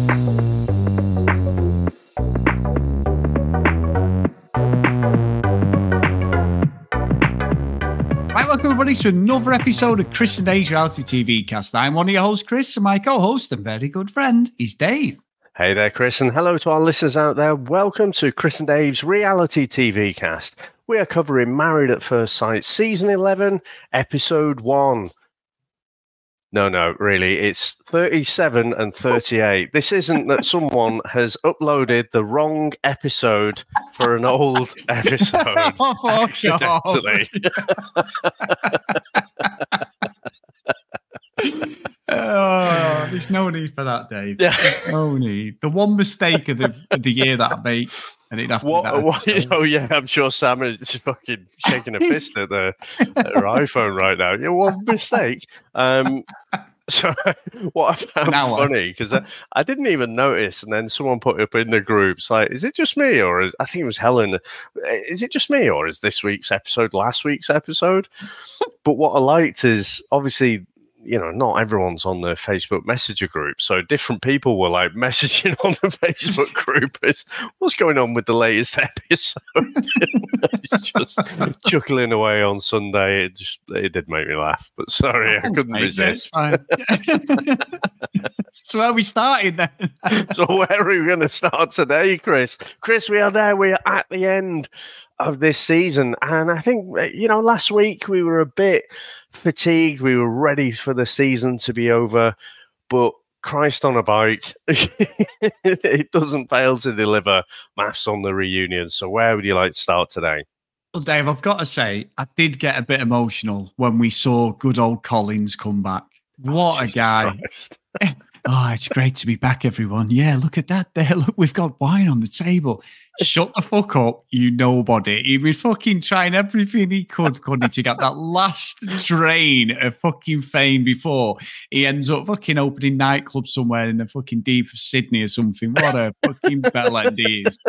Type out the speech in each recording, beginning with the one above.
Right, welcome everybody to another episode of Chris and Dave's Reality TV Cast. I'm one of your hosts, Chris, and my co-host and very good friend is Dave. Hey there, Chris, and hello to our listeners out there. Welcome to Chris and Dave's Reality TV Cast. We are covering Married at First Sight, Season 11, Episode 1. No, really, it's 37 and 38. This isn't that someone has uploaded the wrong episode for an old episode accidentally. Oh, there's no need for that, Dave. Yeah. No need. The one mistake of the year that I make, and it'd have to be that. Oh, yeah, I'm sure Sam is fucking shaking a fist at her iPhone right now. Yeah, one mistake. So what I found funny, because I didn't even notice, and then someone put it up in the groups, like, is it just me, or I think it was Helen, is it just me, or is this week's episode last week's episode? But what I liked is, obviously, you know, not everyone's on the Facebook Messenger group, so different people were like messaging on the Facebook group is what's going on with the latest episode. It's just chuckling away on Sunday. It did make me laugh, but sorry, I couldn't resist. So where are we starting then? So where are we going to start today, Chris? Chris, we are there. We are at the end of this season, and I think, you know, last week we were a bit fatigued. We were ready for the season to be over, but Christ on a bike, it doesn't fail to deliver maths on the reunion. So where would you like to start today? Well, Dave, I've got to say, I did get a bit emotional when we saw good old Collins come back. What a guy. Oh, it's great to be back, everyone. Yeah, look at that there. Look, we've got wine on the table. Shut the fuck up, you nobody. He was fucking trying everything he could, couldn't he, to get that last drain of fucking fame before he ends up fucking opening nightclubs somewhere in the fucking deep of Sydney or something. What a fucking bellend he is.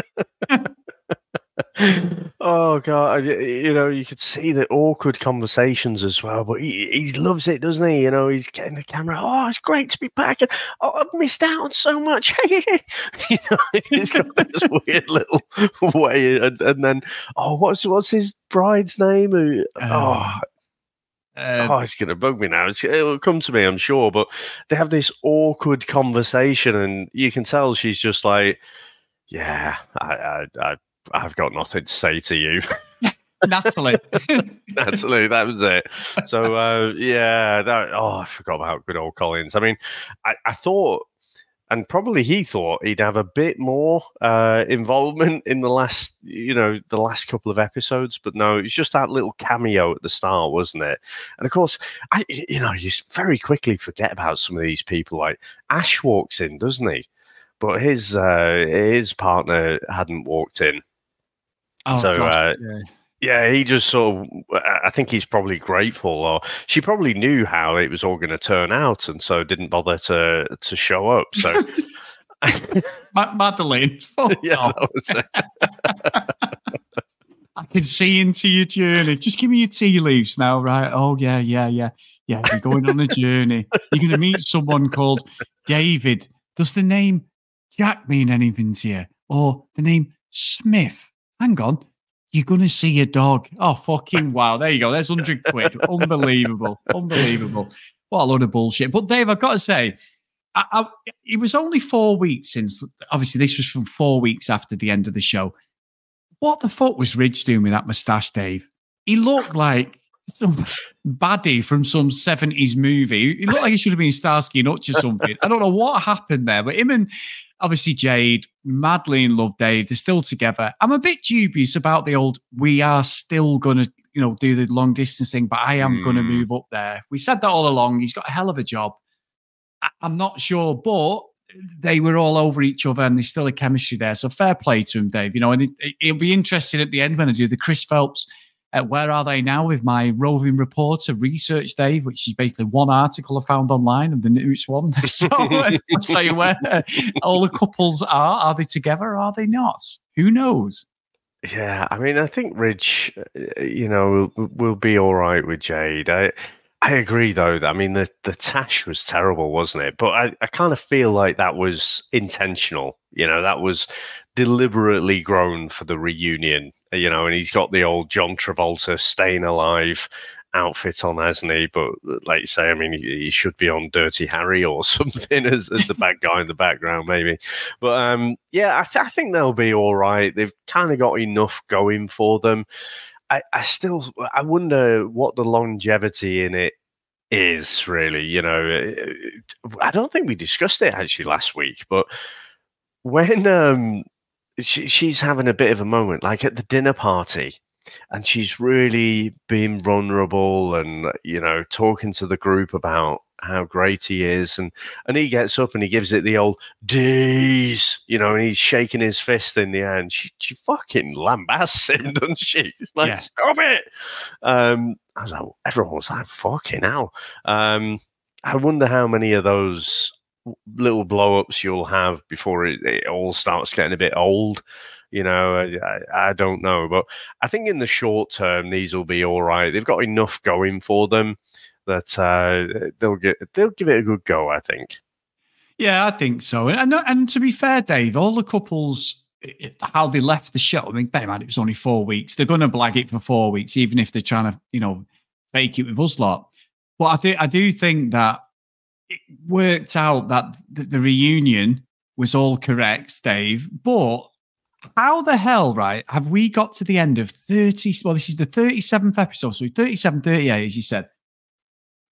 Oh God, you know, you could see the awkward conversations as well, but he loves it, doesn't he? You know, he's getting the camera. Oh, it's great to be back, and I've missed out on so much. You know, he's got this weird little way, and then what's his bride's name? It's going to bug me now. It'll come to me, I'm sure, but they have this awkward conversation, and you can tell she's just like, yeah, I've got nothing to say to you. Natalie, that was it. So, I forgot about good old Collins. I mean, I thought, and probably he thought, he'd have a bit more involvement in the last couple of episodes, but no, it was just that little cameo at the start, wasn't it? And of course, you very quickly forget about some of these people. Like Ash walks in, doesn't he? But his partner hadn't walked in. Oh, so gosh, he just sort of, I think he's probably grateful, or she probably knew how it was all going to turn out, and so didn't bother to show up. So Madeline, that was it. I can see into your journey. Just give me your tea leaves now, right? Oh yeah. You're going on a journey. You're going to meet someone called David. Does the name Jack mean anything to you, or the name Smith? Hang on, you're going to see a dog. Oh, fucking wow. There you go. There's 100 quid. Unbelievable. What a load of bullshit. But Dave, I've got to say, it was only 4 weeks since, obviously this was from 4 weeks after the end of the show. What the fuck was Ridge doing with that moustache, Dave? He looked like some baddie from some 70s movie. He looked like he should have been Starsky and Hutch or something. I don't know what happened there, but him and obviously Jade, madly in love, Dave, they're still together. I'm a bit dubious about the old, we are still going to, do the long distance thing, but I am going to move up there. We said that all along. He's got a hell of a job. I'm not sure, but they were all over each other and there's still a chemistry there. So fair play to him, Dave. And it'll be interesting at the end when I do the Chris Phelps Where Are They Now with my roving reporter research, Dave, which is basically one article I found online and the newest one. So I'll tell you where all the couples are. Are they together or are they not? Who knows? Yeah, I mean, I think Ridge, will be all right with Jade. I agree, though. I mean, the Tash was terrible, wasn't it? But I kind of feel like that was intentional. That was deliberately grown for the reunion. And he's got the old John Travolta Staying Alive outfit on, hasn't he? But like you say, I mean, he should be on Dirty Harry or something as the bad guy in the background, maybe. But yeah, I think they'll be all right. They've kind of got enough going for them. I wonder what the longevity in it is really. I don't think we discussed it actually last week, but when she's having a bit of a moment, like at the dinner party, and she's really being vulnerable and talking to the group about how great he is, and he gets up and he gives it the old D's, and he's shaking his fist in the air, and she fucking lambasts him, doesn't she? She's like, stop it. I was like, everyone was like, fucking hell. I wonder how many of those little blow-ups you'll have before it all starts getting a bit old. I don't know, but I think in the short term these will be all right. They've got enough going for them that they'll give it a good go, I think. Yeah, I think so. And to be fair, Dave, all the couples, how they left the show, I mean, bear in mind, it was only 4 weeks. They're going to blag it for 4 weeks, even if they're trying to, fake it with us lot. But I do think that it worked out that the reunion was all correct, Dave. But how the hell, right, have we got to the end of 30? Well, this is the 37th episode, so 37-38, as you said.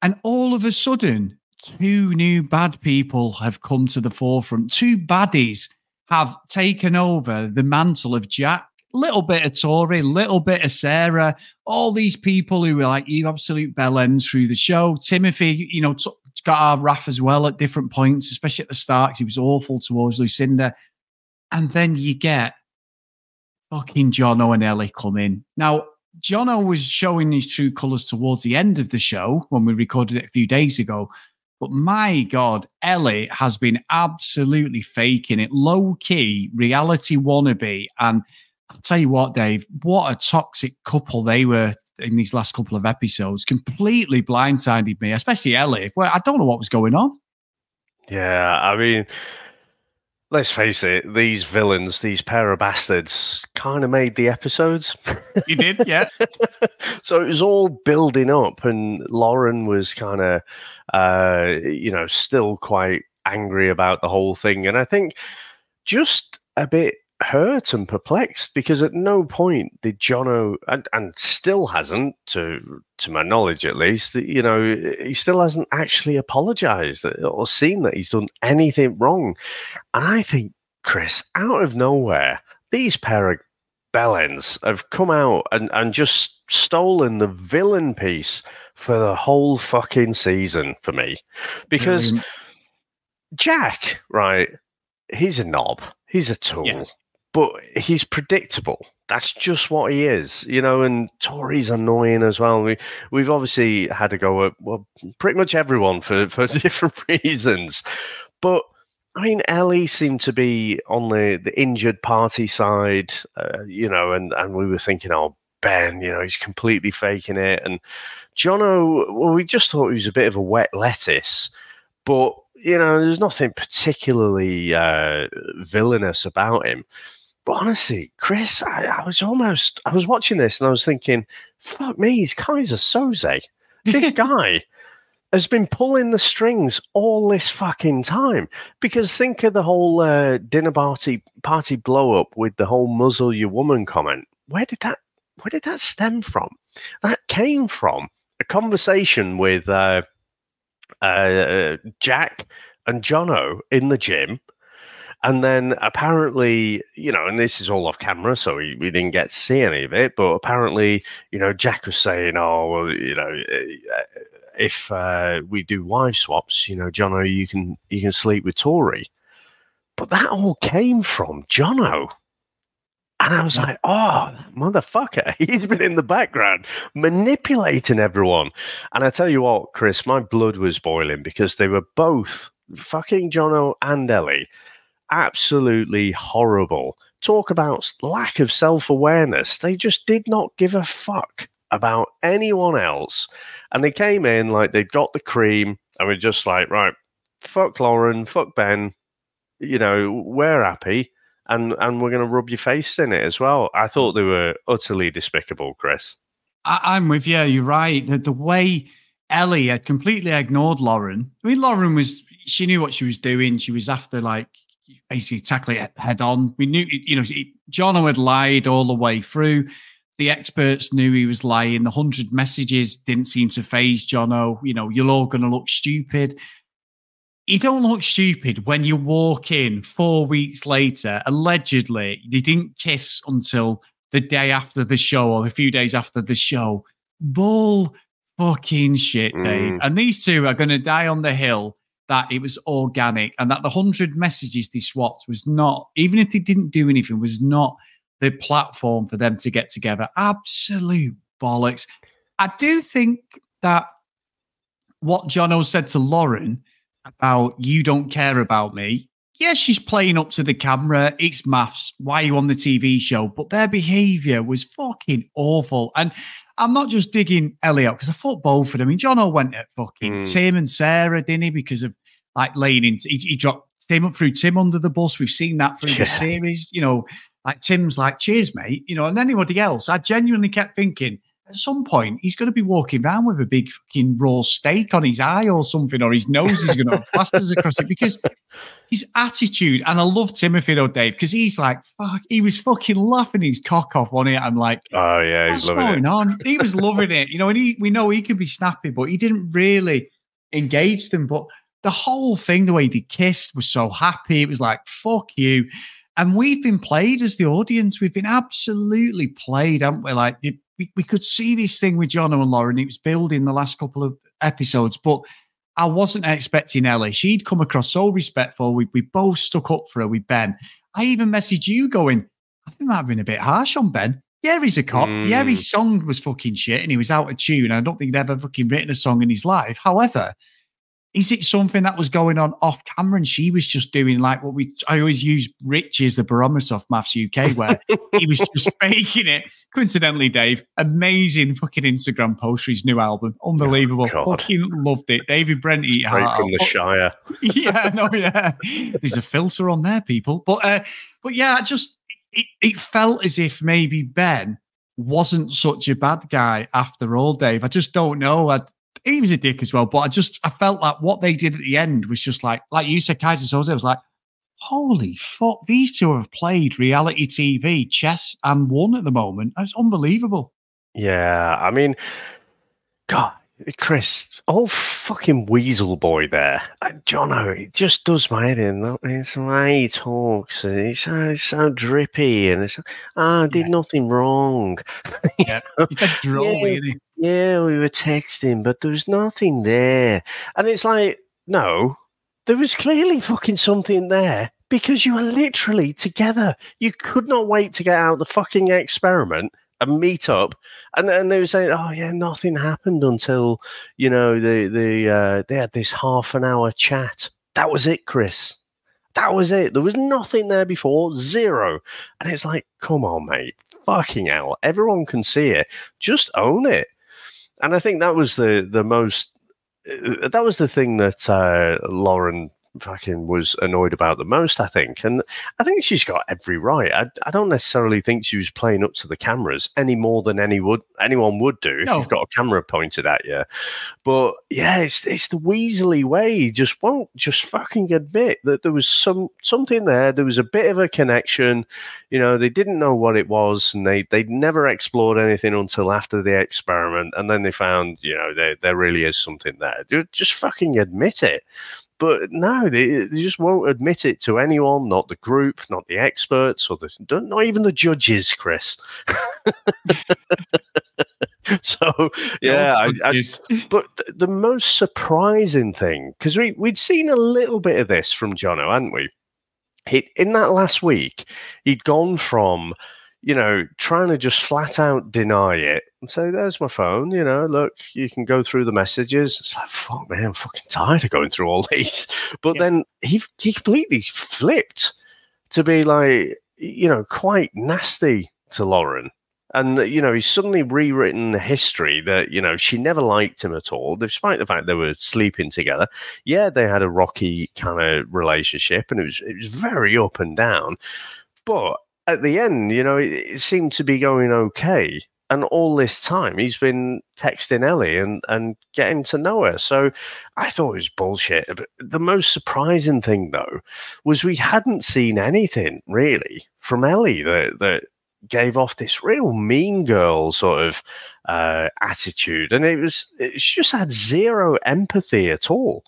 And all of a sudden, 2 new bad people have come to the forefront. 2 baddies have taken over the mantle of Jack. Little bit of Tori, little bit of Sarah. All these people who were like, you absolute bellends through the show. Timothy, got our wrath as well at different points, especially at the start, because he was awful towards Lucinda. And then you get fucking Jono and Ellie come in. Now, Jono was showing his true colours towards the end of the show when we recorded it a few days ago. But my God, Ellie has been absolutely faking it. Low-key, reality wannabe. And I'll tell you what, Dave, what a toxic couple they were in these last couple of episodes. Completely blindsided me, especially Ellie, where I don't know what was going on. Yeah, I mean, let's face it, these villains, these pair of bastards, kind of made the episodes. You did, yeah. So it was all building up, and Lauren was kind of, still quite angry about the whole thing. And I think just a bit hurt and perplexed, because at no point did Jono, and still hasn't, to my knowledge at least, he still hasn't actually apologized or seen that he's done anything wrong. And I think, Chris, out of nowhere, these pair of bellends have come out and just stolen the villain piece for the whole fucking season for me. Because Jack, right, he's a knob, he's a tool. Yeah. But he's predictable. That's just what he is, and Tori's annoying as well. We've obviously had to go at, pretty much everyone for different reasons. But, I mean, Ellie seemed to be on the injured party side, and we were thinking, oh, Ben, he's completely faking it. And Jono, well, we just thought he was a bit of a wet lettuce. But, there's nothing particularly villainous about him. But honestly, Chris, I was watching this and I was thinking, fuck me, he's Kaiser Soze. This guy has been pulling the strings all this fucking time. Because think of the whole dinner party blow up with the whole muzzle your woman comment. Where did that stem from? That came from a conversation with Jack and Jono in the gym. And then apparently, and this is all off camera, so we didn't get to see any of it. But apparently, Jack was saying, oh, well, if we do wife swaps, Jono, you can sleep with Tori. But that all came from Jono. And I was like, oh, that motherfucker, he's been in the background manipulating everyone. And I tell you what, Chris, my blood was boiling because they were both, fucking Jono and Ellie, absolutely horrible. Talk about lack of self-awareness. They just did not give a fuck about anyone else. And they came in like they'd got the cream and we're just like, right, fuck Lauren, fuck Ben, we're happy. And we're going to rub your face in it as well. I thought they were utterly despicable, Chris. I'm with you. You're right. The way Ellie had completely ignored Lauren. I mean, Lauren she knew what she was doing. She was after basically tackling it head on. We knew, Jono had lied all the way through. The experts knew he was lying. The 100 messages didn't seem to faze Jono. You're all going to look stupid. You don't look stupid when you walk in 4 weeks later. Allegedly, they didn't kiss until the day after the show or a few days after the show. Bull fucking shit, Dave. And these two are going to die on the hill that it was organic and that the 100 messages they swapped was not, even if they didn't do anything, was not the platform for them to get together. Absolute bollocks. I do think that what Jono said to Lauren about you don't care about me. Yeah, she's playing up to the camera. It's maths. Why are you on the TV show? But their behavior was fucking awful. And I'm not just digging Elliot because I thought both of them. I mean, Jono went at fucking Tim and Sarah, didn't he? Because of laying into, he dropped Tim under the bus. We've seen that through the series. Tim's like, cheers, mate. And anybody else, I genuinely kept thinking, at some point, he's going to be walking around with a big fucking raw steak on his eye or something, or his nose is going to have plasters across it because his attitude. And I love Timothy, though, Dave, because he's like, fuck, he was fucking laughing his cock off on it. I'm like, oh, yeah, he's loving it. On? He was loving it. And we know he could be snappy, but he didn't really engage them. But the whole thing, the way they kissed, was so happy. It was like, fuck you. And we've been played as the audience. We've been absolutely played, haven't we? Like, we could see this thing with Jono and Lauren. It was building the last couple of episodes, but I wasn't expecting Ellie. She'd come across so respectful. We both stuck up for her with Ben. I even messaged you going, I think I might have been a bit harsh on Ben. Yeah, he's a cop. Yeah, his song was fucking shit and he was out of tune. I don't think he'd ever fucking written a song in his life. However, is it something that was going on off camera and she was just doing like what I always use Rich as the barometer of Maths UK, where he was just faking it. Coincidentally, Dave, amazing fucking Instagram post for his new album. Unbelievable. Fucking loved it. David Brent, straight from the Shire. Yeah. There's a filter on there, people. But yeah, it felt as if maybe Ben wasn't such a bad guy after all, Dave. I just don't know. He was a dick as well, but I felt like what they did at the end was just like you said, Kaiser Soze. I was like, holy fuck, these two have played reality TV, chess, and won at the moment. It's unbelievable. Yeah, I mean, God, Chris, old fucking weasel boy there, Jono, it just does my head in. It's the way he talks, and he's so drippy, and it's I did nothing wrong. Yeah, he's like drolly, isn't he? Yeah, we were texting, but there was nothing there. And it's like, no, there was clearly fucking something there because you were literally together. You could not wait to get out the fucking experiment and meet up. And then they were saying, oh, yeah, nothing happened until, they had this half an hour chat. That was it, Chris. That was it. There was nothing there before, zero. And it's like, come on, mate. Fucking hell. Everyone can see it. Just own it. And I think that was the thing that Lauren fucking was annoyed about the most, I think. And I think she's got every right. I don't necessarily think she was playing up to the cameras any more than anyone would do if you've got a camera pointed at you. But yeah, it's the Weasley way. He just won't just fucking admit that there was something there. There was a bit of a connection. They didn't know what it was, and they'd never explored anything until after the experiment. And then they found, there really is something there. Just fucking admit it. But no, they just won't admit it to anyone, not the group, not the experts, or not even the judges, Chris. So, yeah. But the most surprising thing, because we'd seen a little bit of this from Jono, hadn't we? In that last week, he'd gone from, trying to just flat out deny it and say, there's my phone, look, you can go through the messages. It's like, fuck, man, I'm fucking tired of going through all these. But then he completely flipped to be like, quite nasty to Lauren. And, he's suddenly rewritten the history that, she never liked him at all, despite the fact they were sleeping together. Yeah, they had a rocky kind of relationship, and it was very up and down. But at the end, it seemed to be going okay. And all this time, he's been texting Ellie and getting to know her. So I thought it was bullshit. But the most surprising thing, though, was we hadn't seen anything, really, from Ellie that gave off this real mean girl sort of attitude. And it just had zero empathy at all.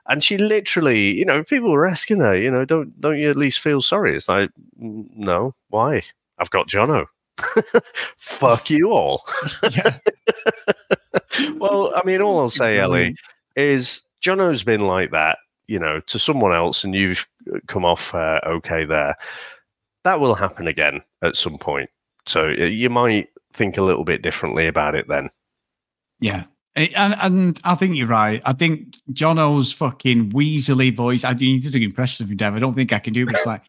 And she literally, people were asking her, don't you at least feel sorry? It's like, no, why? I've got Jono. Fuck you all. Well, I mean, all I'll say, Ellie, is Jono's been like that, to someone else, and you've come off okay there. That will happen again at some point. So you might think a little bit differently about it then. Yeah. And I think you're right. I think Jono's fucking weaselly voice. You did an impression of him, Dave. I don't think I can do it. It's like,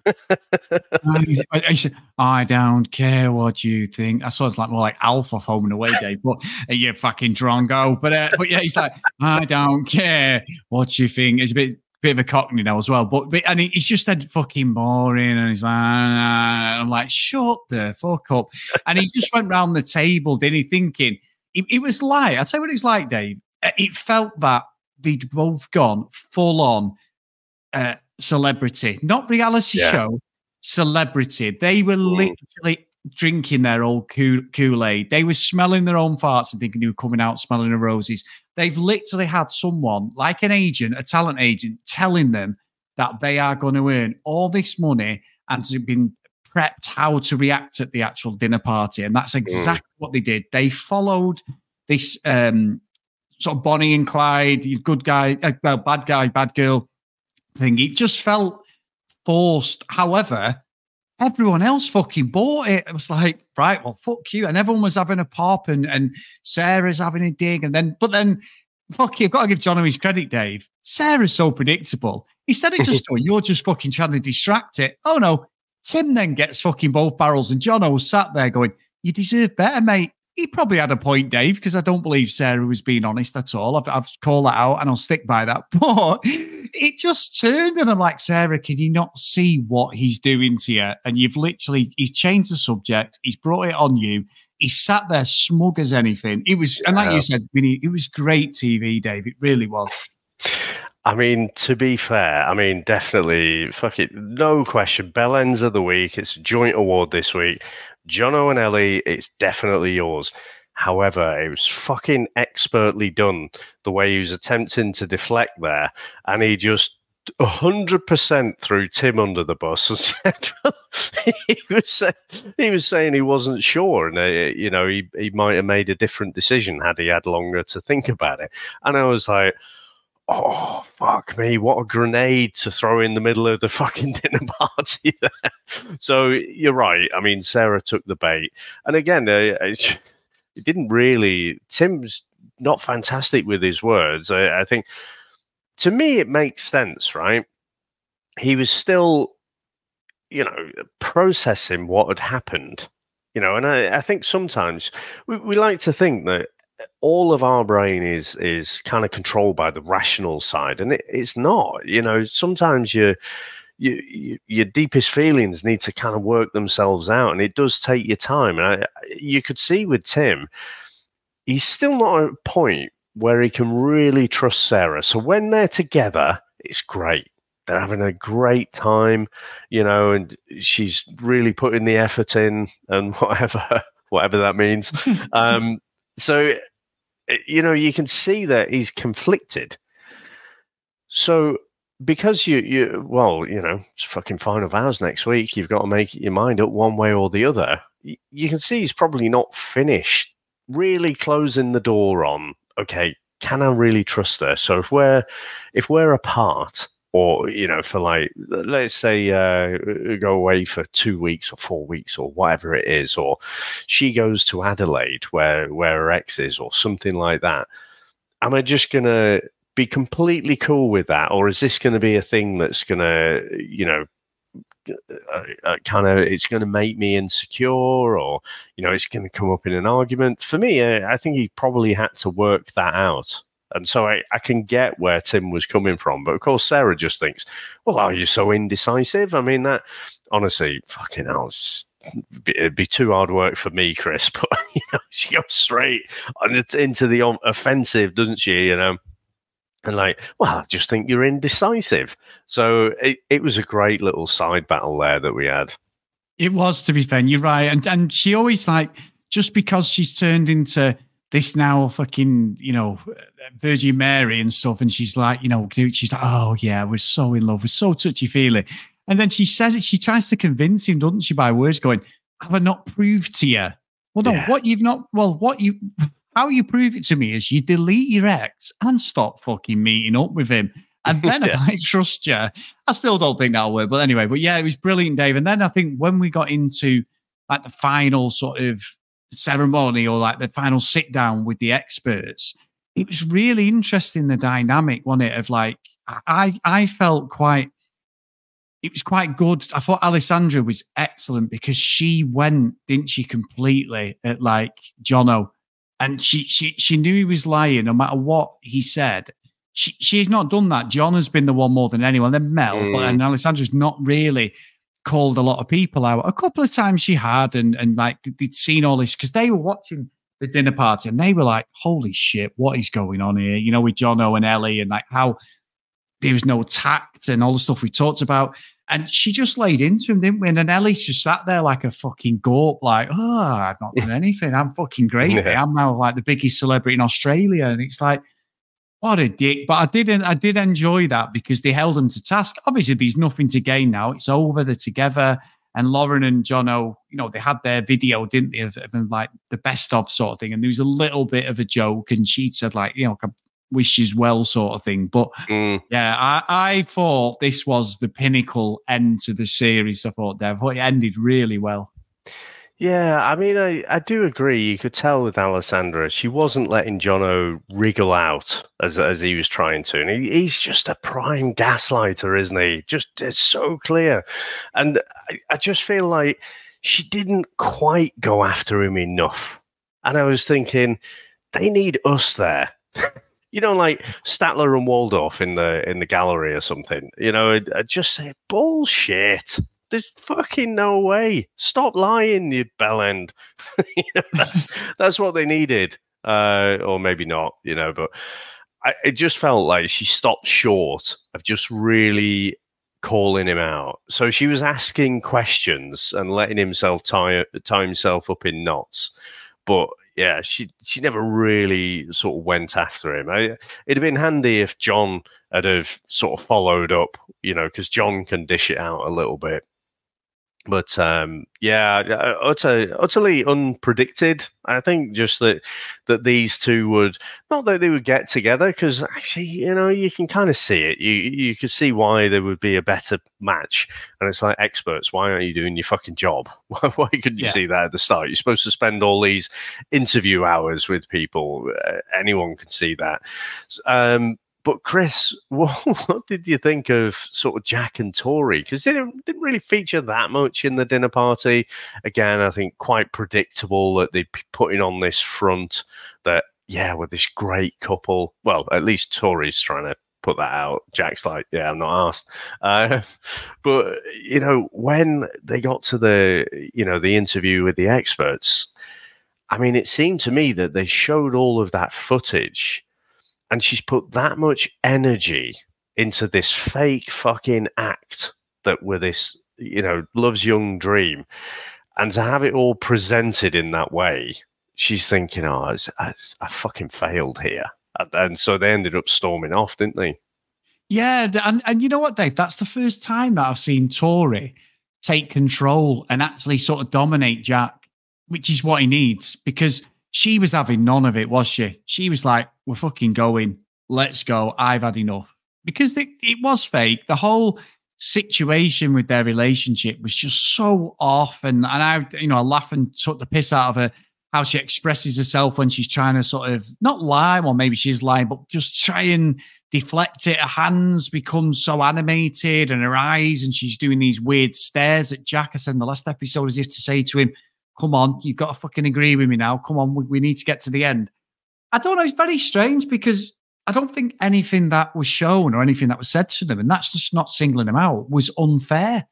I don't care what you think. I saw it's like more like Alpha Home and Away, Dave. But you fucking drongo. But yeah, he's like, I don't care what you think. It's a bit of a cockney now as well. But and he's just said fucking boring. And he's like, I'm like, shut the fuck up. And he just went round the table, didn't he, thinking. It was like, I'll tell you what it was like, Dave. It felt that they'd both gone full on celebrity, not reality show, celebrity. They were literally drinking their old Kool-Aid. They were smelling their own farts and thinking they were coming out smelling of roses. They've literally had someone like an agent, a talent agent, telling them that they are going to earn all this money and to been prepped how to react at the actual dinner party. And that's exactly what they did. They followed this sort of Bonnie and Clyde, good guy, bad guy, bad girl thing. It just felt forced. However, everyone else fucking bought it. It was like, right, well, fuck you. And everyone was having a pop and Sarah's having a dig. But then, fuck you, I've got to give Jono his credit, Dave. Sarah's so predictable. Instead of just going, you're just fucking trying to distract it. Oh, no. Tim then gets fucking both barrels, and Jono sat there going, you deserve better, mate. He probably had a point, Dave, because I don't believe Sarah was being honest. That's all. I've called that out, and I'll stick by that. But it just turned, and I'm like, Sarah, can you not see what he's doing to you? And he's changed the subject. He's brought it on you. He sat there smug as anything. It was, and like you said, Vinny, it was great TV, Dave. It really was. I mean, to be fair, definitely, fuck it, no question. Bellends of the week. It's a joint award this week. Jono and Ellie, it's definitely yours. However, it was fucking expertly done, the way he was attempting to deflect there. And he just 100% threw Tim under the bus and said he was saying he wasn't sure, and he might have made a different decision had he had longer to think about it. And I was like, oh, fuck me, what a grenade to throw in the middle of the fucking dinner party there. So you're right. I mean, Sarah took the bait. And again, it didn't really... Tim's not fantastic with his words. I think, to me, it makes sense, right? He was still, processing what had happened. And I think sometimes we like to think that all of our brain is kind of controlled by the rational side, and it's not. Sometimes your deepest feelings need to kind of work themselves out, and it does take your time. And you could see with Tim, he's still not at a point where he can really trust Sarah. So when they're together, it's great. They're having a great time, and she's really putting the effort in, and whatever that means. So, you can see that he's conflicted. So, because it's fucking final vows next week, you've got to make your mind up one way or the other. You can see he's probably not finished really closing the door on, okay, can I really trust her? So if we're apart, or, for like, let's say, go away for 2 weeks or 4 weeks or whatever it is, or she goes to Adelaide where her ex is, or something like that. Am I just going to be completely cool with that? Or is this going to be a thing that's going to, kind of it's going to make me insecure, or it's going to come up in an argument. For me, I think he probably had to work that out. And so I can get where Tim was coming from. But of course, Sarah just thinks, well, are you so indecisive? I mean, that honestly, fucking hell, it'd be too hard work for me, Chris. But, she goes straight into the offensive, doesn't she? And like, well, I just think you're indecisive. So it was a great little side battle there that we had. It was, to be fair. You're right. And she always, like, just because she's turned into this now fucking, Virgin Mary and stuff. And she's like, she's like, oh yeah, we're so in love. We're so touchy-feely. And then she says it, she tries to convince him, doesn't she, by words going, have I not proved to you? Well, no, how you prove it to me is you delete your ex and stop fucking meeting up with him. And then I might trust you. I still don't think that'll work. But anyway, it was brilliant, Dave. And then I think when we got into like the final sort of ceremony or like the final sit down with the experts, it was really interesting, the dynamic, wasn't it? Of like, I felt it was quite good. I thought Alessandra was excellent because she went, didn't she, completely at like Jono, and she knew he was lying no matter what he said. She's not done that. John has been the one more than anyone. Then Mel, and Alessandra's not really called a lot of people out. A couple of times she had, and like they'd seen all this because they were watching the dinner party and they were like, holy shit, what is going on here? With Jono and Ellie, and like how there was no tact and all the stuff we talked about. And she just laid into him, didn't we? And then Ellie just sat there like a fucking gorp, like, oh, I've not done anything. I'm fucking great. Yeah. I'm now like the biggest celebrity in Australia. And it's like, what a dick. But I did enjoy that because they held him to task. Obviously, there's nothing to gain now. It's over. They're together. And Lauren and Jono, they had their video, didn't they, of like the best of sort of thing. And there was a little bit of a joke. And she'd said like, wishes well sort of thing. But yeah, I thought this was the pinnacle end to the series. I thought it ended really well. Yeah, I mean, I do agree. You could tell with Alessandra, she wasn't letting Jono wriggle out as he was trying to. And he's just a prime gaslighter, isn't he? It's so clear. And I just feel like she didn't quite go after him enough. And I was thinking, they need us there. Like Statler and Waldorf in the gallery or something. I just say, bullshit. There's fucking no way. Stop lying, you bellend. That's what they needed. Or maybe not, but it just felt like she stopped short of just really calling him out. So she was asking questions and letting himself tie himself up in knots. But yeah, she never really sort of went after him. It'd have been handy if John had have sort of followed up, because John can dish it out a little bit. But yeah, utterly unpredicted. I think just that these two would, not that they would get together, because actually, you can kind of see it. You could see why there would be a better match. And it's like, experts, why aren't you doing your fucking job? Why couldn't you see that at the start? You're supposed to spend all these interview hours with people. Anyone can see that. But Chris, what did you think of sort of Jack and Tori? Because they didn't really feature that much in the dinner party. Again, I think quite predictable that they'd be putting on this front that, yeah, we're this great couple. Well, at least Tori's trying to put that out. Jack's like, yeah, I'm not asked. But, when they got to the interview with the experts, I mean, it seemed to me that they showed all of that footage. And she's put that much energy into this fake fucking act that we're this, love's young dream. And to have it all presented in that way, she's thinking, I fucking failed here. And so they ended up storming off, didn't they? Yeah. And you know what, Dave? That's the first time that I've seen Tori take control and actually sort of dominate Jack, which is what he needs, because she was having none of it, was she? She was like, we're fucking going. Let's go. I've had enough. Because it was fake. The whole situation with their relationship was just so off. And I laughed and took the piss out of her. how she expresses herself when she's trying to sort of not lie, or maybe she's lying, but just try and deflect it. Her hands become so animated and her eyes, and she's doing these weird stares at Jack. I said in the last episode, as if to say to him, come on, you've got to fucking agree with me now. Come on, we need to get to the end. I don't know. It's very strange because I don't think anything that was shown or anything that was said to them, and that's just not singling them out, was unfair.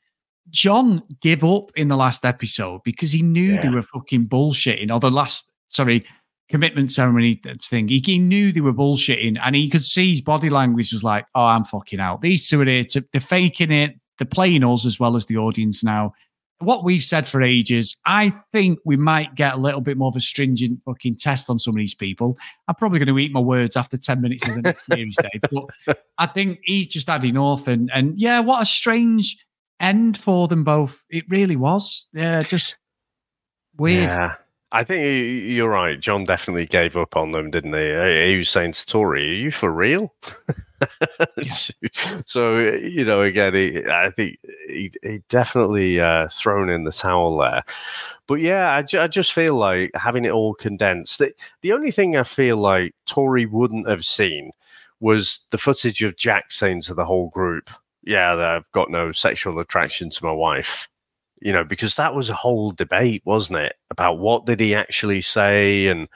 John gave up in the last episode because he knew they were fucking bullshitting, or commitment ceremony thing. He knew they were bullshitting, and he could see his body language was like, oh, I'm fucking out. These two are here, they're faking it. They're playing us as well as the audience now. What we've said for ages, I think we might get a little bit more of a stringent fucking test on some of these people. I'm probably going to eat my words after 10 minutes of the next series, Dave. But I think he's just had enough. And yeah, what a strange end for them both. It really was. Yeah, just weird. Yeah, I think you're right. John definitely gave up on them, didn't he? He was saying to Tori, are you for real? So, again, I think he definitely thrown in the towel there. But yeah, I just feel like having it all condensed. The only thing I feel like Tori wouldn't have seen was the footage of Jack saying to the whole group, yeah, I've got no sexual attraction to my wife. Because that was a whole debate, wasn't it? About what did he actually say? And,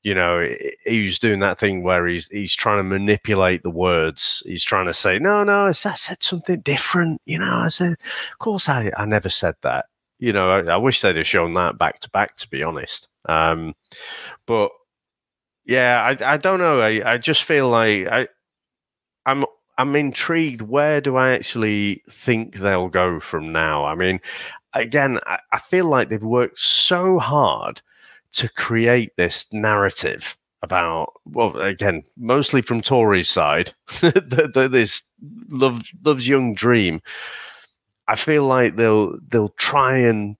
he was doing that thing where he's trying to manipulate the words. He's trying to say, no, I said something different. I said, of course, I never said that. I wish they'd have shown that back to back, to be honest. But yeah, I don't know. I just feel like I'm intrigued. Where do I actually think they'll go from now? I mean, again, I feel like they've worked so hard to create this narrative about, well, again, mostly from Tori's side, this love's young dream. I feel like they'll try and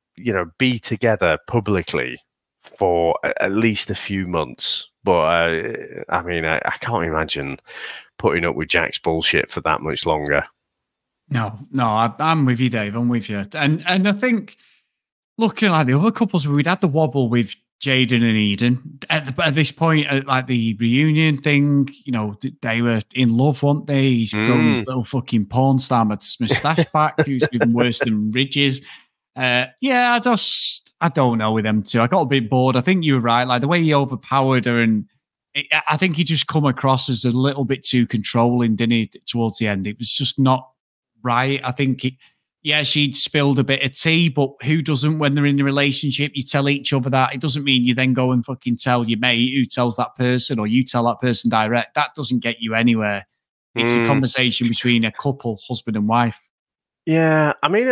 be together publicly for at least a few months. But I mean, I can't imagine putting up with Jack's bullshit for that much longer. No, I'm with you, Dave. I'm with you. And I think looking like the other couples, we'd had the wobble with Jaden and Eden. At this point, at like the reunion thing, they were in love, weren't they? He's grown his little fucking porn star moustache back, who's even worse than Ridges. I don't know with them two. I got a bit bored. I think you were right. Like the way he overpowered her, and I think he just come across as a little bit too controlling, didn't he, towards the end? It was just not right. I think she'd spilled a bit of tea, but who doesn't when they're in a relationship? You tell each other that. It doesn't mean you then go and fucking tell your mate who tells that person, or you tell that person direct. That doesn't get you anywhere. It's a conversation between a couple, husband and wife. Yeah, I mean,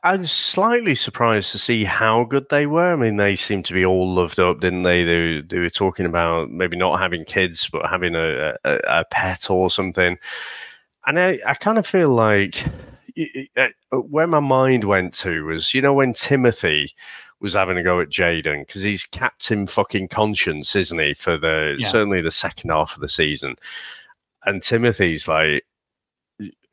I'm slightly surprised to see how good they were. I mean, they seemed to be all loved up, didn't they? They were talking about maybe not having kids, but having a pet or something. And I kind of feel like where my mind went to was, when Timothy was having a go at Jaden, because he's Captain fucking Conscience, isn't he, for certainly the second half of the season. And Timothy's like,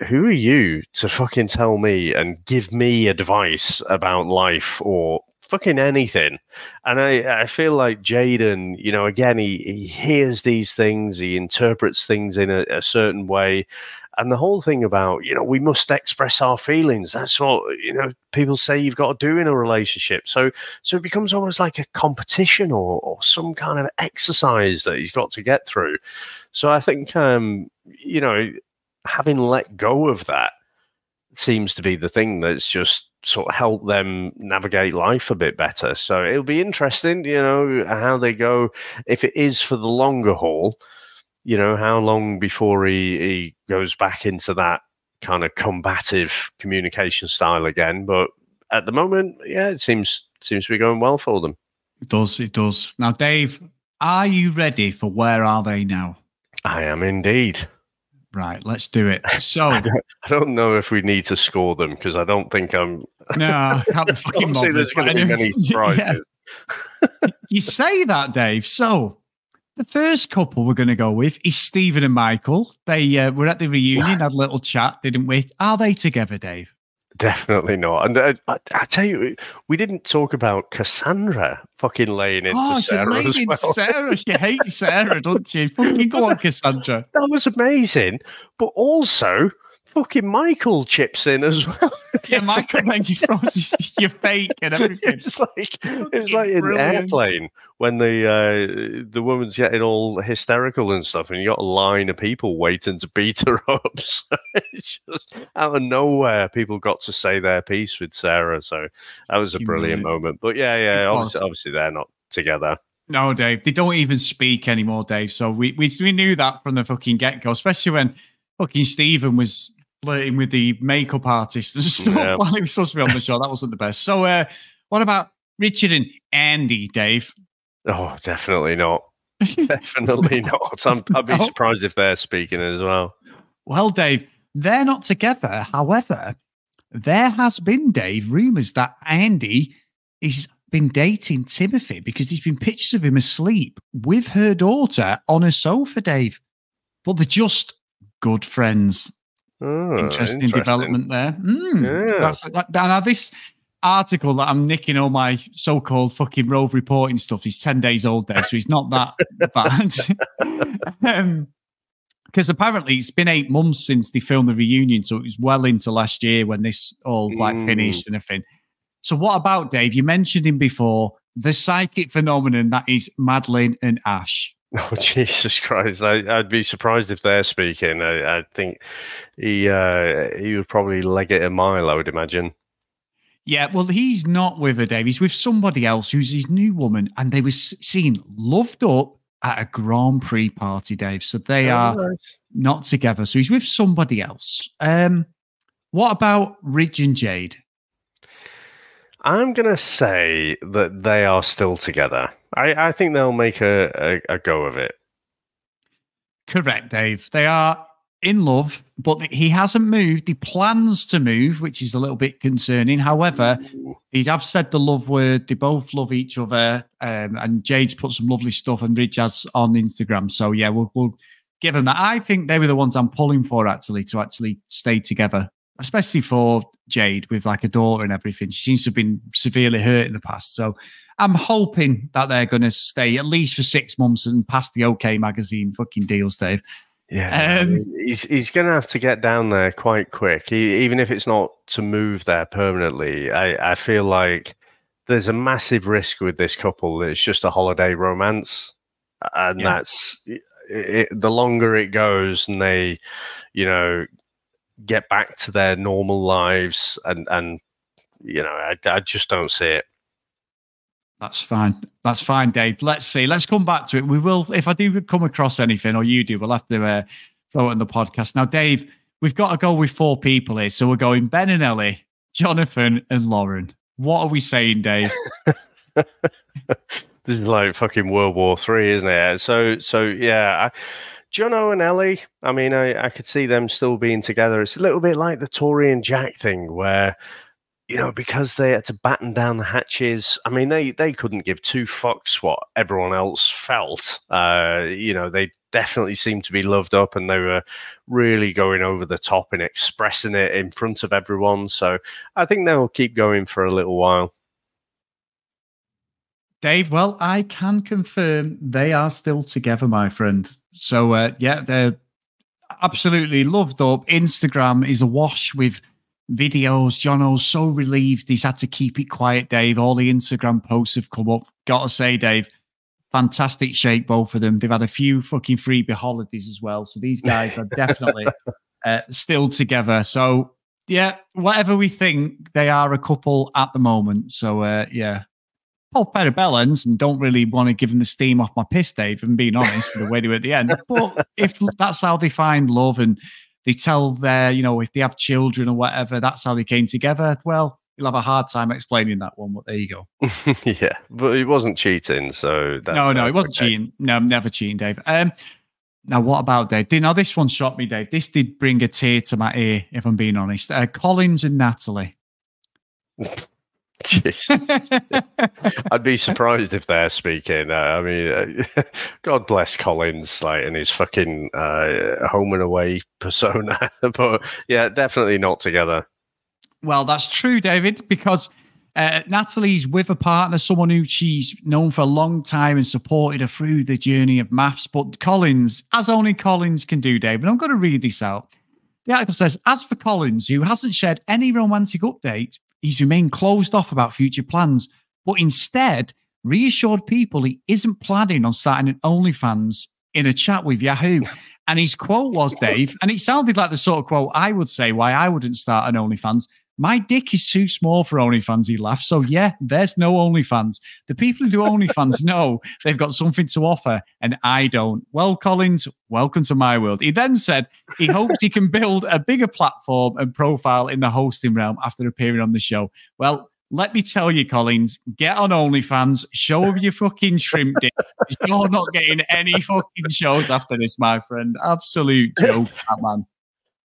who are you to fucking tell me and give me advice about life or fucking anything? And I feel like Jaden, again, he hears these things, he interprets things in a certain way. And the whole thing about, we must express our feelings. That's what, people say you've got to do in a relationship. So it becomes almost like a competition or some kind of exercise that he's got to get through. So I think, having let go of that seems to be the thing that's just sort of helped them navigate life a bit better. So it'll be interesting, how they go. If it is for the longer haul, how long before he goes back into that kind of combative communication style again. But at the moment, yeah, it seems to be going well for them. It does. Now, Dave, are you ready for Where Are They Now? I am indeed. Right, let's do it. So I don't know if we need to score them because I don't think I'm. No, I can't be fucking see there's going to be many surprises. Yeah. You say that, Dave. So the first couple we're going to go with is Stephen and Michael. They were at the reunion, had a little chat, didn't we? Are they together, Dave? Definitely not. And I tell you, we didn't talk about Cassandra fucking laying into She Sarah laid as into well. Sarah. She hates Sarah, doesn't she? Fucking go on, Cassandra. That was amazing. But also, fucking Michael chips in as well. Yeah, Michael, then you throws your fake and everything. It's like in Airplane when the woman's getting all hysterical and stuff, and you got a line of people waiting to beat her up. So it's just out of nowhere, people got to say their piece with Sarah. So that was a brilliant moment. But yeah, obviously they're not together. No, Dave, they don't even speak anymore, Dave. So we knew that from the fucking get-go, especially when fucking Stephen was flirting with the makeup artist and stuff while he was supposed to be on the show. That wasn't the best. So what about Richard and Andy, Dave? Oh, definitely not. Definitely not. I'd be surprised if they're speaking as well. Well, Dave, they're not together. However, there has been, Dave, rumours that Andy has been dating Timothy because there's been pictures of him asleep with her daughter on a sofa, Dave. But they're just good friends. Oh, interesting development there. Now, this article that I'm nicking all my so-called fucking Rove reporting stuff is 10 days old, Dave, so it's not that bad. Because apparently it's been 8 months since they filmed the reunion, so it was well into last year when this all finished and everything. So what about, Dave? You mentioned him before, the psychic phenomenon that is Madeline and Ash. Oh, Jesus Christ. I'd be surprised if they're speaking. I think he would probably leg it a mile, I would imagine. Yeah, well, he's not with her, Dave. He's with somebody else who's his new woman, and they were seen loved up at a Grand Prix party, Dave. So they are not together. So he's with somebody else. What about Rich and Jade? I'm going to say that they are still together. I think they'll make a go of it. Correct, Dave. They are in love, but he hasn't moved. He plans to move, which is a little bit concerning. However, he have said the love word. They both love each other. And Jade's put some lovely stuff and Rich has on Instagram. So, yeah, we'll give them that. I think they were the ones I'm pulling for, actually, to actually stay together, especially for Jade with like a daughter and everything. She seems to have been severely hurt in the past. So I'm hoping that they're going to stay at least for 6 months and pass the OK Magazine fucking deals, Dave. Yeah, he's going to have to get down there quite quick, even if it's not to move there permanently. I feel like there's a massive risk with this couple that it's just a holiday romance. And that's the longer it goes and they, get back to their normal lives and I just don't see it. That's fine, Dave. Let's see. Let's come back to it. We will, if I do come across anything, or you do, we'll have to throw it in the podcast. Now, Dave, we've got to go with 4 people here. So we're going Ben and Ellie, Jonathan and Lauren. What are we saying, Dave? This is like fucking World War III, isn't it? So yeah, Jono and Ellie, I mean, I could see them still being together. It's a little bit like the Tori and Jack thing where, because they had to batten down the hatches. I mean, they couldn't give 2 fucks what everyone else felt. They definitely seemed to be loved up and they were really going over the top and expressing it in front of everyone. So I think they'll keep going for a little while. Dave, well, I can confirm they are still together, my friend. So, they're absolutely loved up. Instagram is awash with videos. Jono's so relieved he's had to keep it quiet, Dave. All the Instagram posts have come up. Got to say, Dave, fantastic shape, both of them. They've had a few fucking freebie holidays as well. So these guys are definitely still together. So, yeah, whatever we think, they are a couple at the moment. So, both pair of bellends and don't really want to give them the steam off my piss, Dave, if I'm being honest, for the way they were at the end. But if that's how they find love and they tell their, if they have children or whatever, that's how they came together, well, you'll have a hard time explaining that one, but there you go. Yeah, but he wasn't cheating, so... No, he wasn't cheating. No, I'm never cheating, Dave. Now, what about Dave? Now, this one shocked me, Dave. This did bring a tear to my ear, if I'm being honest. Collins and Natalie. I'd be surprised if they're speaking. I mean, God bless Collins, and his fucking home and away persona. But yeah, definitely not together. Well, that's true, David, because Natalie's with a partner, someone who she's known for a long time and supported her through the journey of maths. But Collins, as only Collins can do, David, I'm going to read this out. The article says, as for Collins, who hasn't shared any romantic update, he's remained closed off about future plans, but instead reassured people he isn't planning on starting an OnlyFans in a chat with Yahoo. And his quote was, Dave, and it sounded like the sort of quote I would say why I wouldn't start an OnlyFans. My dick is too small for OnlyFans, he laughed. So yeah, there's no OnlyFans. The people who do OnlyFans know they've got something to offer, and I don't. Well, Collins, welcome to my world. He then said he hopes he can build a bigger platform and profile in the hosting realm after appearing on the show. Well, let me tell you, Collins, get on OnlyFans, show them your fucking shrimp dick. You're not getting any fucking shows after this, my friend. Absolute joke, that man.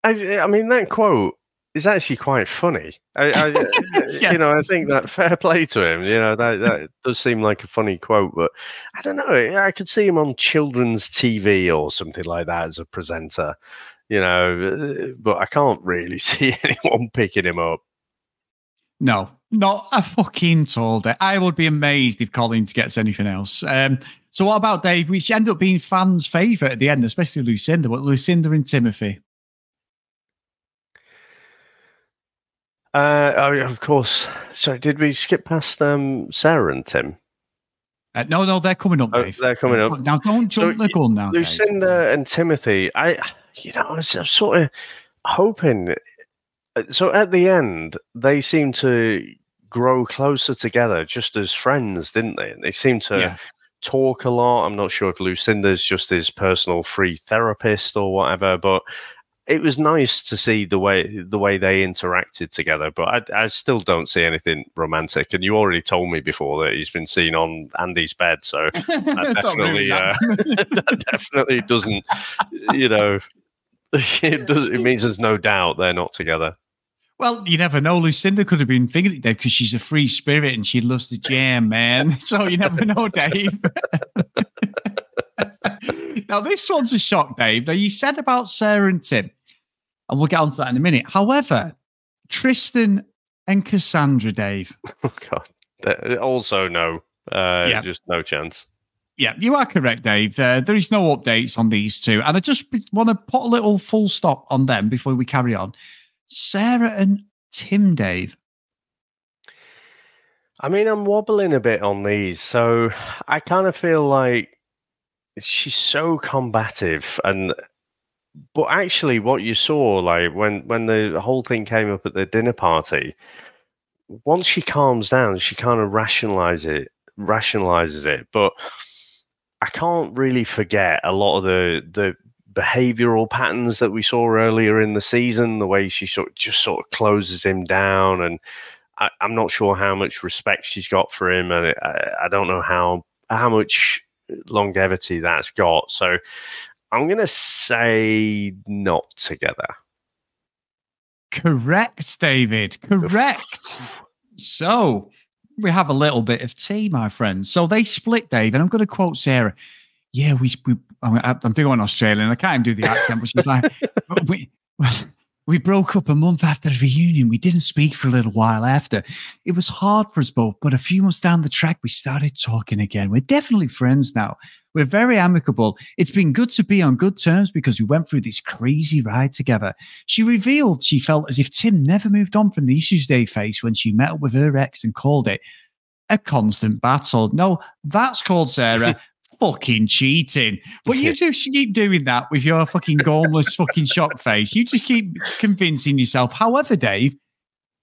I mean, that quote is actually quite funny. Yeah. You know, I think that fair play to him. You know, that does seem like a funny quote, but I don't know. I could see him on children's TV or something like that as a presenter, you know, but I can't really see anyone picking him up. No, not a fucking told it. I would be amazed if Collins gets anything else. So what about Dave? We end up being fans' favourite at the end, especially Lucinda, but Lucinda and Timothy. Of course. Sorry, did we skip past Sarah and Tim? No, they're coming up, Dave. They're coming up. Now, don't jump the gun now, Lucinda Dave. and Timothy, I was sort of hoping. So at the end, they seem to grow closer together just as friends, didn't they? They seem to talk a lot. I'm not sure if Lucinda's just his personal free therapist or whatever, but it was nice to see the way they interacted together. But I still don't see anything romantic. And you already told me before that he's been seen on Andy's bed, so that definitely that definitely doesn't, you know, it means there's no doubt they're not together. Well, you never know. Lucinda could have been thinking it, Dave, because she's a free spirit and she loves the jam, man. So you never know, Dave. Now, this one's a shock, Dave. Now, you said about Sarah and Tim, and we'll get on to that in a minute. However, Tristan and Cassandra, Dave. Oh, God. Also, no. Just no chance. Yeah, you are correct, Dave. There is no updates on these two. And I just want to put a little full stop on them before we carry on. Sarah and Tim, Dave. I mean, I'm wobbling a bit on these. So I kind of feel like she's so combative. But actually what you saw, like when the whole thing came up at the dinner party, once she calms down, she kind of rationalizes it. But I can't really forget a lot of the behavioral patterns that we saw earlier in the season, the way she sort of closes him down, and I'm not sure how much respect she's got for him, and I don't know how much longevity that's got. So I'm going to say not together. Correct, David. Correct. So we have a little bit of tea, my friend. So they split, Dave, and I'm going to quote Sarah. Yeah, I'm doing Australian. I can't even do the accent, but she's like, we broke up a month after the reunion. We didn't speak for a little while after. It was hard for us both, but a few months down the track, we started talking again. We're definitely friends now. We're very amicable. It's been good to be on good terms because we went through this crazy ride together. She revealed she felt as if Tim never moved on from the issues they faced when she met up with her ex and called it a constant battle. No, that's called, Sarah, fucking cheating. But you just keep doing that with your fucking gormless fucking shock face. You just keep convincing yourself. However, Dave,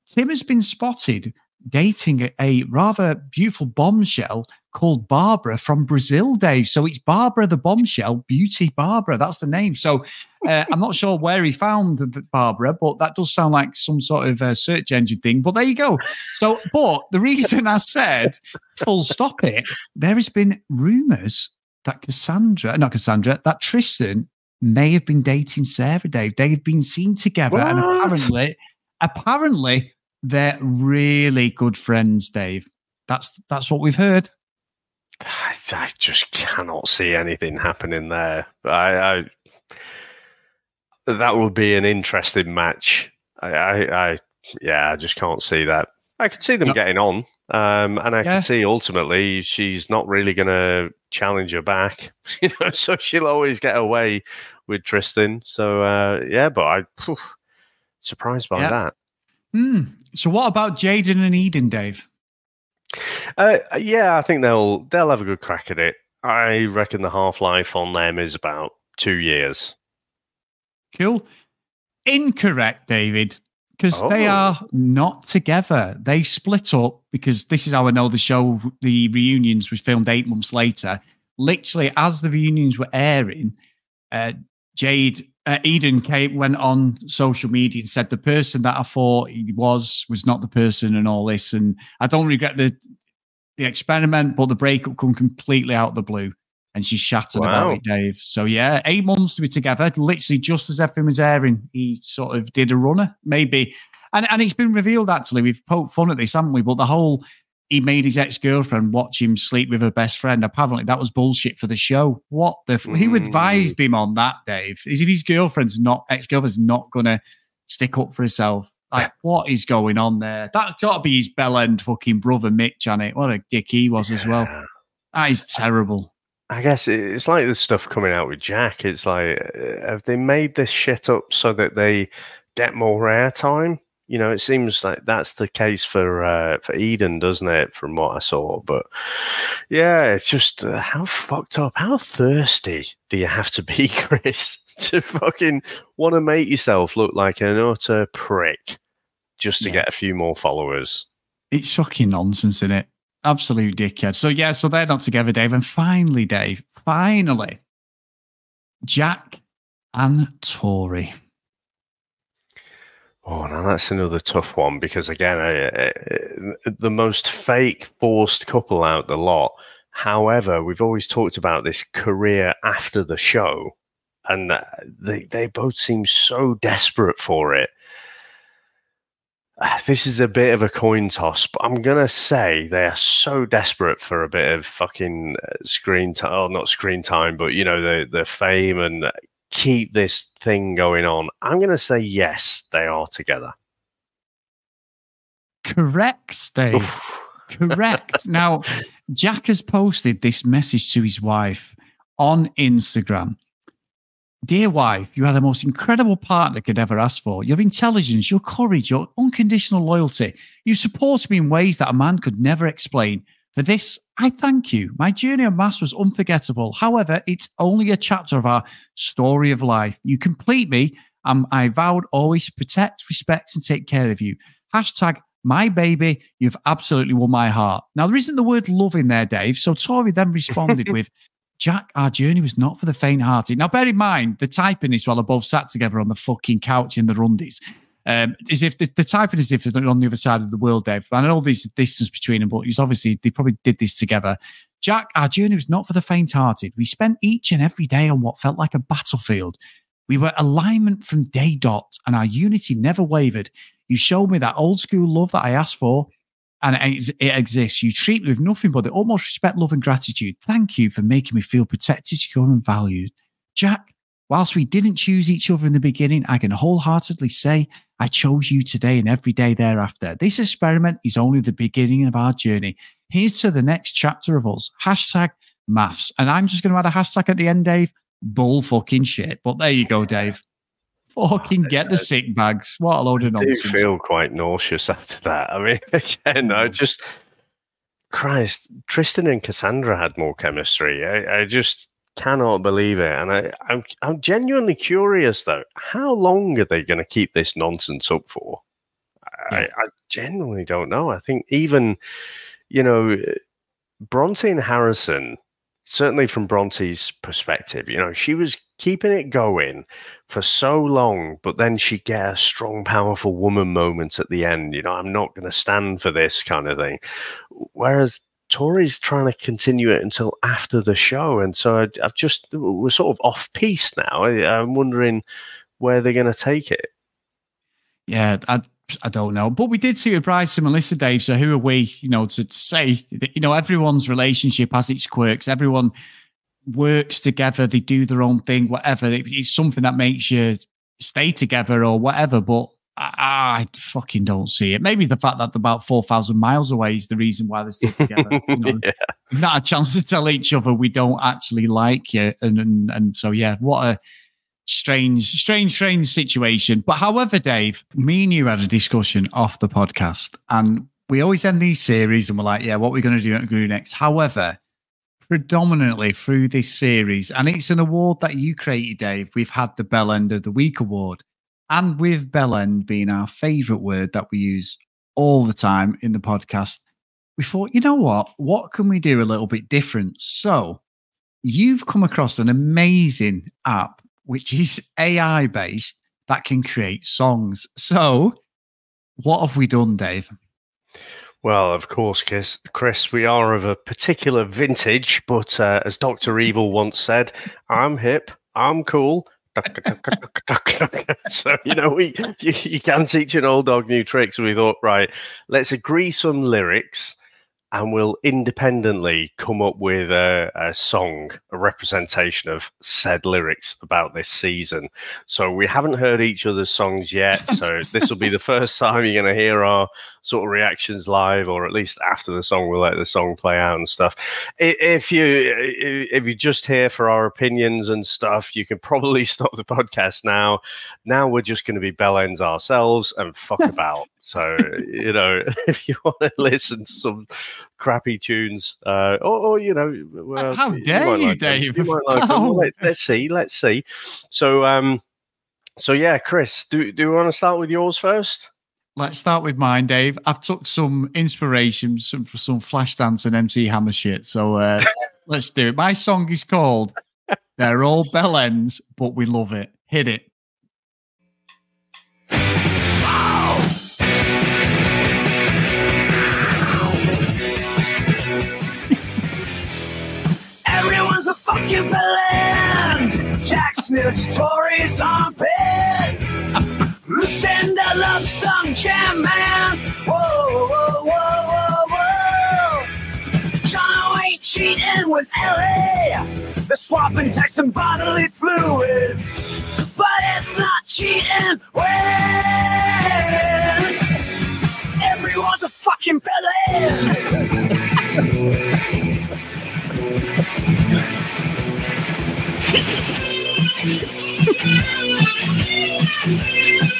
Tim has been spotted dating a rather beautiful bombshell called Barbara from Brazil, Dave. So it's Barbara the bombshell, Beauty Barbara. That's the name. So I'm not sure where he found Barbara, but that does sound like some sort of search engine thing. But there you go. So, but the reason I said full stop it, there has been rumours that that Tristan may have been dating Sarah, Dave. They have been seen together. What? And apparently they're really good friends, Dave. That's what we've heard. I just cannot see anything happening there. That would be an interesting match. I I just can't see that. I could see them getting on, and I can see ultimately she's not really going to challenge her back, so she'll always get away with Tristan. So but I'm surprised by that. So what about Jaden and Eden, Dave? I think they'll have a good crack at it. I reckon the half-life on them is about 2 years. Cool. Incorrect, David, because they are not together. They split up because this is how I know the show, the reunions was filmed 8 months later. Literally, as the reunions were airing, Eden went on social media and said the person that I thought he was not the person and all this. And I don't regret the experiment, but the breakup come completely out of the blue. And she's shattered about it, Dave. So, 8 months to be together. Literally, just as everything was airing, he sort of did a runner, maybe. And it's been revealed, actually. We've poked fun at this, haven't we? But the whole, he made his ex-girlfriend watch him sleep with her best friend. Apparently, that was bullshit for the show. What the... Who advised him on that, Dave? Is if his ex-girlfriend's not going to stick up for herself. Like, what is going on there? That's got to be his bell-end fucking brother, Mitch, on it. What a dick he was as well. That is terrible. I guess it's like the stuff coming out with Jack. It's like, have they made this shit up so that they get more airtime? It seems like that's the case for Eden, doesn't it? From what I saw, but it's just how fucked up, how thirsty do you have to be, Chris, to fucking want to make yourself look like an utter prick just to get a few more followers? It's fucking nonsense, isn't it? Absolute dickhead. So they're not together, Dave. And finally, Dave, Jack and Tori. Oh, now that's another tough one because, again, the most fake, forced couple out the lot. However, we've always talked about this career after the show, and they both seem so desperate for it. This is a bit of a coin toss, but I'm going to say they are so desperate for a bit of fucking screen time. Oh, not screen time, but, the fame and keep this thing going on. I'm going to say yes, they are together. Correct, Dave. Correct. Now, Jack has posted this message to his wife on Instagram. Dear wife, you are the most incredible partner could ever ask for. Your intelligence, your courage, your unconditional loyalty. You support me in ways that a man could never explain. For this, I thank you. My journey on Mass was unforgettable. However, it's only a chapter of our story of life. You complete me, and I vowed always to protect, respect, and take care of you. Hashtag my baby, you've absolutely won my heart. Now, there isn't the word love in there, Dave. So Tori then responded with, Jack, our journey was not for the faint-hearted. Now, bear in mind, the typing this while they're both sat together on the fucking couch in the rundies. As if the typing as if they're on the other side of the world, Dave. I know there's a distance between them, but they probably did this together. Jack, our journey was not for the faint-hearted. We spent each and every day on what felt like a battlefield. We were alignment from day dot, and our unity never wavered. You showed me that old-school love that I asked for, and it exists. You treat me with nothing but the utmost respect, love, and gratitude. Thank you for making me feel protected, secure, and valued. Jack, whilst we didn't choose each other in the beginning, I can wholeheartedly say I chose you today and every day thereafter. This experiment is only the beginning of our journey. Here's to the next chapter of us. Hashtag maths. And I'm just going to add a hashtag at the end, Dave. Bull fucking shit. But there you go, Dave. Fucking get the sick bags. What a load of nonsense. I do feel quite nauseous after that. I mean, again, Christ, Tristan and Cassandra had more chemistry. I just cannot believe it. And I'm genuinely curious, though. How long are they going to keep this nonsense up for? I genuinely don't know. I think even, Bronte and Harrison, certainly from Bronte's perspective, she was keeping it going for so long, but then she'd get a strong, powerful woman moment at the end. I'm not going to stand for this kind of thing. Whereas Tori's trying to continue it until after the show. And so we're sort of off piece now. I'm wondering where they're going to take it. Yeah, I don't know. But we did see with Bryce and Melissa, Dave. So who are we, to say, everyone's relationship has its quirks. Everyone works together. They do their own thing, whatever. It's something that makes you stay together or whatever. But I fucking don't see it. Maybe the fact that they're about 4,000 miles away is the reason why they're still together. We've not had a chance to tell each other we don't actually like you. And so, yeah, what a strange situation. But however, Dave, me and you had a discussion off the podcast, and we always end these series and we're like, yeah, what are we going to do next? However, predominantly through this series, and it's an award that you created, Dave, we've had the Bell End of the Week award. And with bell end being our favourite word that we use all the time in the podcast, we thought, you know what can we do a little bit different? So you've come across an amazing app, which is AI based, that can create songs. So what have we done, Dave? Well, of course, Chris, we are of a particular vintage, but as Dr. Evil once said, I'm hip, I'm cool. So, you can teach an old dog new tricks. So we thought, right, let's agree some lyrics and we'll independently come up with a song, a representation of said lyrics about this season. So we haven't heard each other's songs yet. So this will be the first time you're going to hear our sort of reactions live, or at least after the song, we'll let the song play out and stuff. If you're just here for our opinions and stuff, you can probably stop the podcast now. Now we're just going to be bell ends ourselves and fuck about. So, if you want to listen to some crappy tunes, well, how dare you, Dave? You might like them. Well, let's see. So yeah, Chris, do you want to start with yours first? Let's start with mine, Dave. I've took some inspiration for some Flashdance and MC Hammer shit. So let's do it. My song is called "They're All Bell Ends, But We Love It." Hit it. Everyone's a fucking bell end. Jack sniffs Tory's armpit. Lucinda loves some jam, man. Whoa, whoa, whoa, whoa, whoa. John ain't cheating with Ellie. They're swapping text and bodily fluids. But it's not cheating when everyone's a fucking bell end.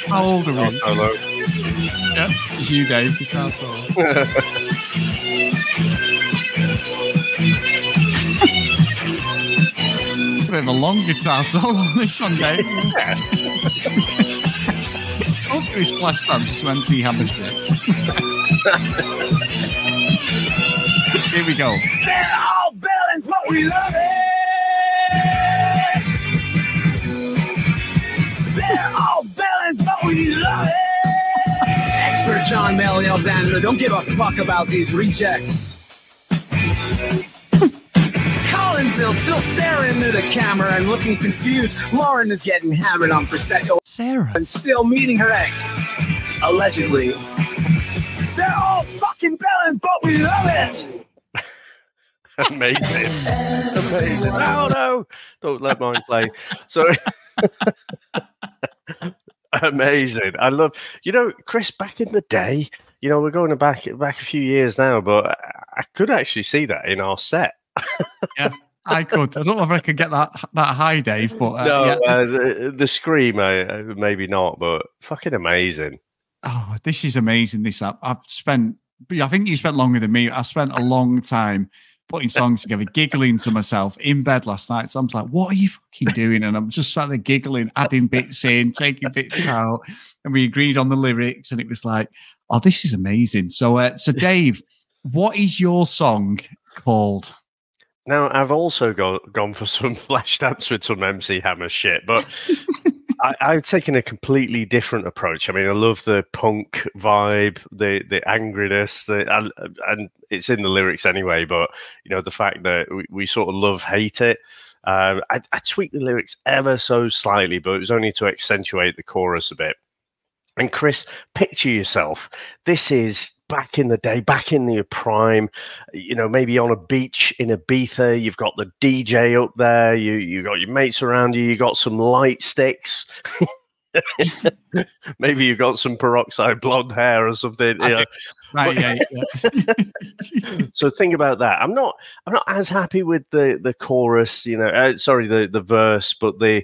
How old are we? Hello. Yeah, it's you, Dave. Guitar solo. A bit of a long guitar solo on this one, Dave. I told you his Flashdance was when MC Hammer shit. Here we go. They're all bellends, but we love it. They're all bellends, but we love it. Expert John Mail yells Andrew, don't give a fuck about these rejects. Collinsville still staring into the camera and looking confused. Lauren is getting hammered on Prosecco. Sarah. And still meeting her ex. Allegedly. They're all fucking bellends, but we love it. Amazing. No, don't let mine play. So amazing. I love, Chris, back in the day, we're going back a few years now, but I could actually see that in our set. Yeah, I could. I don't know if I could get that high, Dave, but the scream, maybe not, but fucking amazing. Oh, this is amazing. This app. I think you spent longer than me. I spent a long time putting songs together, giggling to myself in bed last night. So I'm like, what are you fucking doing? And I'm just sat there giggling, adding bits in, taking bits out. And we agreed on the lyrics. And it was like, oh, this is amazing. So Dave, what is your song called? Now, I've also gone for some Flashdance with some MC Hammer shit, but I've taken a completely different approach. I mean, I love the punk vibe, the angriness, and it's in the lyrics anyway, but, the fact that we sort of love-hate it. I tweaked the lyrics ever so slightly, but it was only to accentuate the chorus a bit. And Chris, picture yourself. This is back in the day, back in your prime, maybe on a beach in Ibiza. You've got the DJ up there. You got your mates around you. You got some light sticks. Maybe you've got some peroxide blonde hair or something. Right, yeah. So think about that. I'm not as happy with the chorus, the verse, but the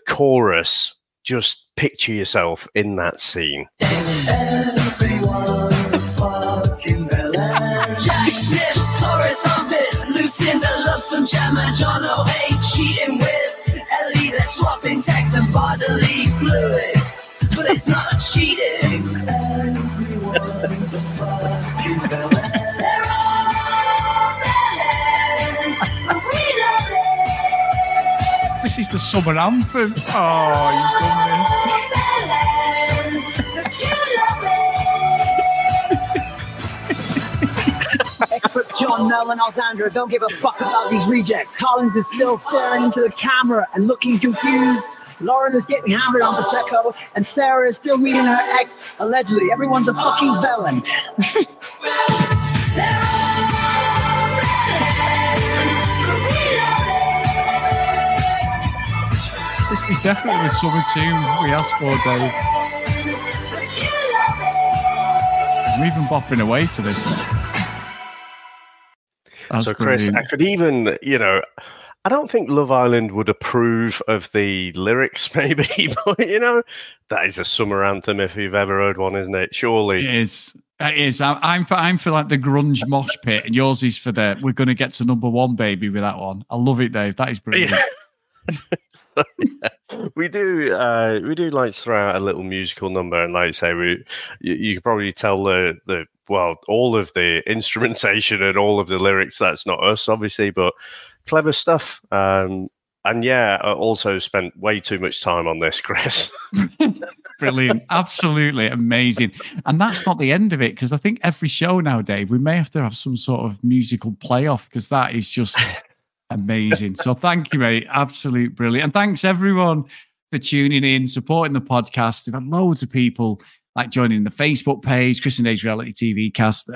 chorus. Just picture yourself in that scene. Everyone's a fucking bellend. Jack Smith, Soros on bit. Lucinda loves some jam and John O'Hay cheating with Ellie. They're swapping texts and bodily fluids. But it's not cheating. Everyone's a fucking bellend. They're all bellends. We love it. This is the summer anthem. Oh, you've done Expert John, Mel, and Alexandra don't give a fuck about these rejects. Collins is still staring into the camera and looking confused. Lauren is getting hammered on Prosecco, and Sarah is still meeting her ex. Allegedly, everyone's a fucking bellend. This is definitely the summer tune we asked for, Dave. I'm even bopping away to this. That's so, Chris, brilliant. I could even, I don't think Love Island would approve of the lyrics, maybe, but that is a summer anthem if you've ever heard one, isn't it? Surely It is. It is. I'm for like the grunge mosh pit, and yours is for the we're going to get to number one, baby, with that one. I love it, Dave. That is brilliant. Yeah. We do like to throw out a little musical number, and like I say, you can probably tell all of the instrumentation and all of the lyrics. That's not us, obviously, but clever stuff. And yeah, I also spent way too much time on this, Chris. Brilliant. Absolutely amazing. And that's not the end of it, because I think every show now, Dave, we may have to have some sort of musical playoff, because that is just amazing. So thank you, mate. Absolute brilliant. And thanks everyone for tuning in, supporting the podcast. We've had loads of people like joining the Facebook page, Chris and Dave's Reality TV Cast,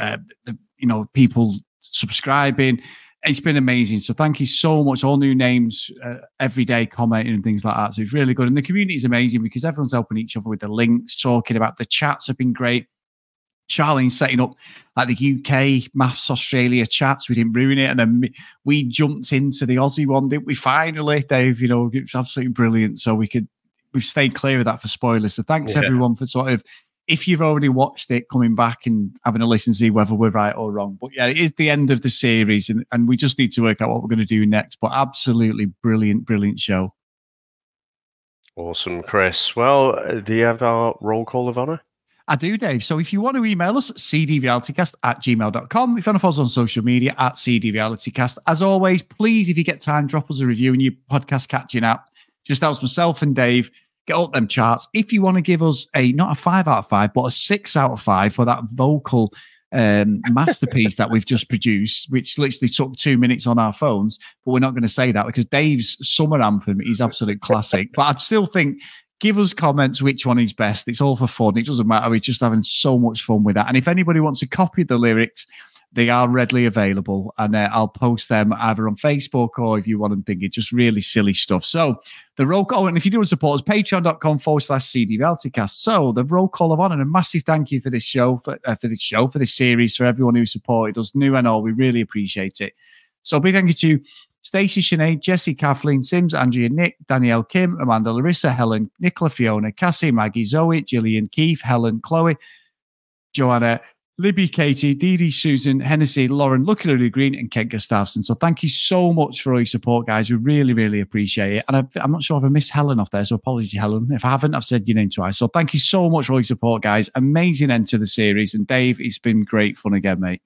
people subscribing. It's been amazing. So thank you so much. All new names every day, commenting and things like that. So it's really good. And the community is amazing because everyone's helping each other with the links, talking about the chats have been great. Charlene's setting up like the UK Maths Australia chats. We didn't ruin it. And then we jumped into the Aussie one, didn't we? Finally, Dave, it's absolutely brilliant. So we've stayed clear of that for spoilers. So thanks everyone for sort of, if you've already watched it, coming back and having a listen, see whether we're right or wrong. But yeah, it is the end of the series and we just need to work out what we're going to do next. But absolutely brilliant, brilliant show. Awesome, Chris. Well, do you have our roll call of honor? I do, Dave. So if you want to email us, cdrealitycast@gmail.com. If you want to follow us on social media, @cdrealitycast. As always, please, if you get time, drop us a review in your podcast catching app. Just helps myself and Dave get up them charts. If you want to give us not a 5 out of 5, but a 6 out of 5 for that vocal masterpiece that we've just produced, which literally took 2 minutes on our phones, but we're not going to say that because Dave's summer anthem is absolute classic. But I'd still think, give us comments which one is best. It's all for fun. It doesn't matter. We're just having so much fun with that. And if anybody wants a copy of the lyrics, they are readily available. And I'll post them either on Facebook or if you want them thinking, just really silly stuff. So the roll call, and if you do want to support us, patreon.com/CD Realitycast. So the roll call of honor, and a massive thank you for this show, for this series, for everyone who supported us, new and all. We really appreciate it. So big thank you to Stacey, Sinead, Jessie, Kathleen, Sims, Andrea, Nick, Danielle, Kim, Amanda, Larissa, Helen, Nicola, Fiona, Cassie, Maggie, Zoe, Gillian, Keith, Helen, Chloe, Joanna, Libby, Katie, Dee Dee, Susan, Hennessy, Lauren, Lucky Lily Green, and Kent Gustafson. So thank you so much for all your support, guys. We really, really appreciate it. And I'm not sure if I missed Helen off there, so apologies, Helen. If I haven't, I've said your name twice. So thank you so much for all your support, guys. Amazing end to the series. And Dave, it's been great fun again, mate.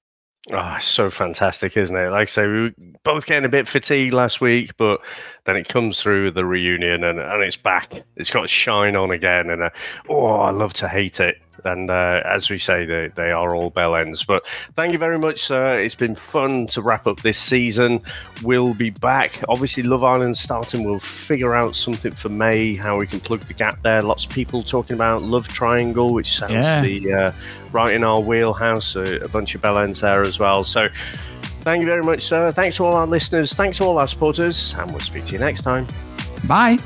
Oh, it's so fantastic, isn't it? Like I say, we were both getting a bit fatigued last week, but then it comes through the reunion and it's back. It's got shine on again. And I love to hate it. And as we say, they are all bell ends. But thank you very much, sir. It's been fun to wrap up this season. We'll be back. Obviously, Love Island starting. We'll figure out something for May, how we can plug the gap there. Lots of people talking about Love Triangle, which sounds to be right in our wheelhouse. A bunch of bell ends there as well. So thank you very much, sir. Thanks to all our listeners. Thanks to all our supporters. And we'll speak to you next time. Bye.